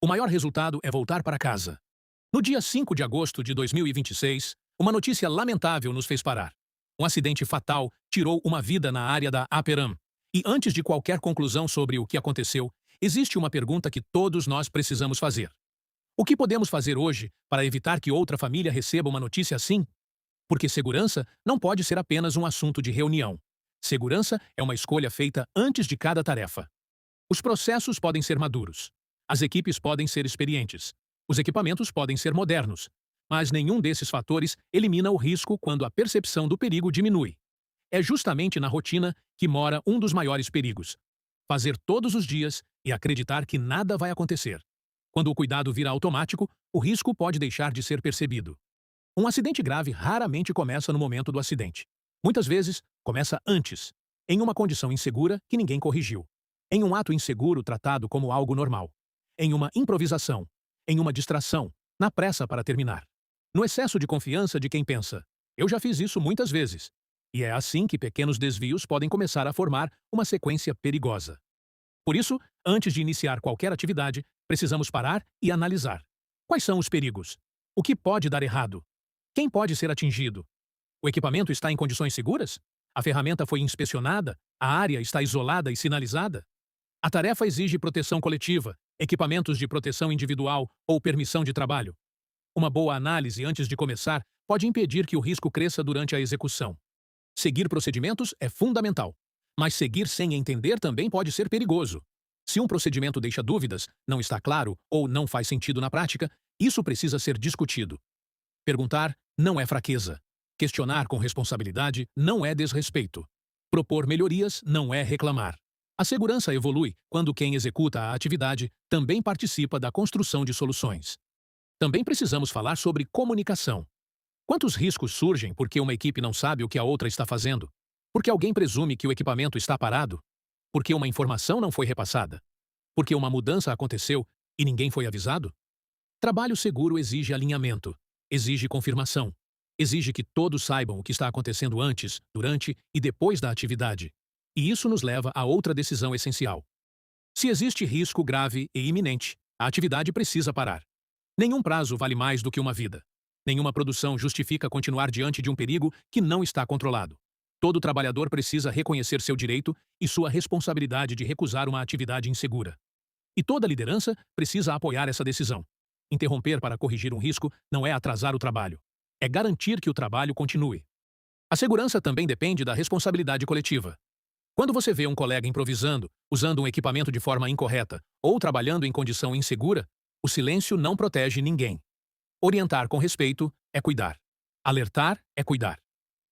O maior resultado é voltar para casa. No dia 5 de agosto de 2026, uma notícia lamentável nos fez parar. Um acidente fatal tirou uma vida na área da Aperam. E antes de qualquer conclusão sobre o que aconteceu, existe uma pergunta que todos nós precisamos fazer. O que podemos fazer hoje para evitar que outra família receba uma notícia assim? Porque segurança não pode ser apenas um assunto de reunião. Segurança é uma escolha feita antes de cada tarefa. Os processos podem ser maduros. As equipes podem ser experientes. Os equipamentos podem ser modernos. Mas nenhum desses fatores elimina o risco quando a percepção do perigo diminui. É justamente na rotina que mora um dos maiores perigos. Fazer todos os dias e acreditar que nada vai acontecer. Quando o cuidado vira automático, o risco pode deixar de ser percebido. Um acidente grave raramente começa no momento do acidente. Muitas vezes, começa antes, em uma condição insegura que ninguém corrigiu. Em um ato inseguro tratado como algo normal. Em uma improvisação. Em uma distração. Na pressa para terminar. No excesso de confiança de quem pensa, eu já fiz isso muitas vezes. E é assim que pequenos desvios podem começar a formar uma sequência perigosa. Por isso, antes de iniciar qualquer atividade, precisamos parar e analisar. Quais são os perigos? O que pode dar errado? Quem pode ser atingido? O equipamento está em condições seguras? A ferramenta foi inspecionada? A área está isolada e sinalizada? A tarefa exige proteção coletiva, equipamentos de proteção individual ou permissão de trabalho. Uma boa análise antes de começar pode impedir que o risco cresça durante a execução. Seguir procedimentos é fundamental, mas seguir sem entender também pode ser perigoso. Se um procedimento deixa dúvidas, não está claro ou não faz sentido na prática, isso precisa ser discutido. Perguntar não é fraqueza. Questionar com responsabilidade não é desrespeito. Propor melhorias não é reclamar. A segurança evolui quando quem executa a atividade também participa da construção de soluções. Também precisamos falar sobre comunicação. Quantos riscos surgem porque uma equipe não sabe o que a outra está fazendo? Porque alguém presume que o equipamento está parado? Porque uma informação não foi repassada? Porque uma mudança aconteceu e ninguém foi avisado? Trabalho seguro exige alinhamento, exige confirmação, exige que todos saibam o que está acontecendo antes, durante e depois da atividade. E isso nos leva a outra decisão essencial. Se existe risco grave e iminente, a atividade precisa parar. Nenhum prazo vale mais do que uma vida. Nenhuma produção justifica continuar diante de um perigo que não está controlado. Todo trabalhador precisa reconhecer seu direito e sua responsabilidade de recusar uma atividade insegura. E toda liderança precisa apoiar essa decisão. Interromper para corrigir um risco não é atrasar o trabalho. É garantir que o trabalho continue. A segurança também depende da responsabilidade coletiva. Quando você vê um colega improvisando, usando um equipamento de forma incorreta ou trabalhando em condição insegura, o silêncio não protege ninguém. Orientar com respeito é cuidar. Alertar é cuidar.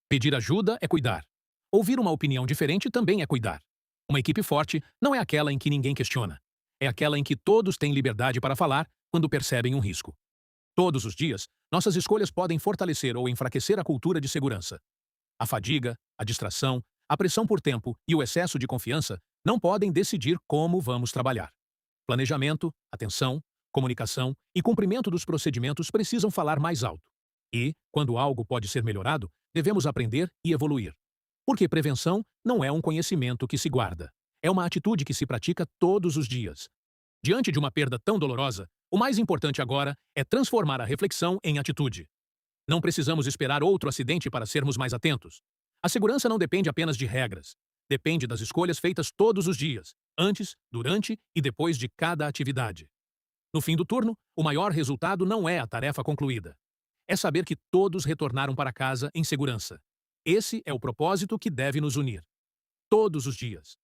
Pedir ajuda é cuidar. Ouvir uma opinião diferente também é cuidar. Uma equipe forte não é aquela em que ninguém questiona. É aquela em que todos têm liberdade para falar quando percebem um risco. Todos os dias, nossas escolhas podem fortalecer ou enfraquecer a cultura de segurança. A fadiga, a distração, a pressão por tempo e o excesso de confiança não podem decidir como vamos trabalhar. Planejamento, atenção, comunicação e cumprimento dos procedimentos precisam falar mais alto. E, quando algo pode ser melhorado, devemos aprender e evoluir. Porque prevenção não é um conhecimento que se guarda. É uma atitude que se pratica todos os dias. Diante de uma perda tão dolorosa, o mais importante agora é transformar a reflexão em atitude. Não precisamos esperar outro acidente para sermos mais atentos. A segurança não depende apenas de regras. Depende das escolhas feitas todos os dias, antes, durante e depois de cada atividade. No fim do turno, o maior resultado não é a tarefa concluída. É saber que todos retornaram para casa em segurança. Esse é o propósito que deve nos unir. Todos os dias.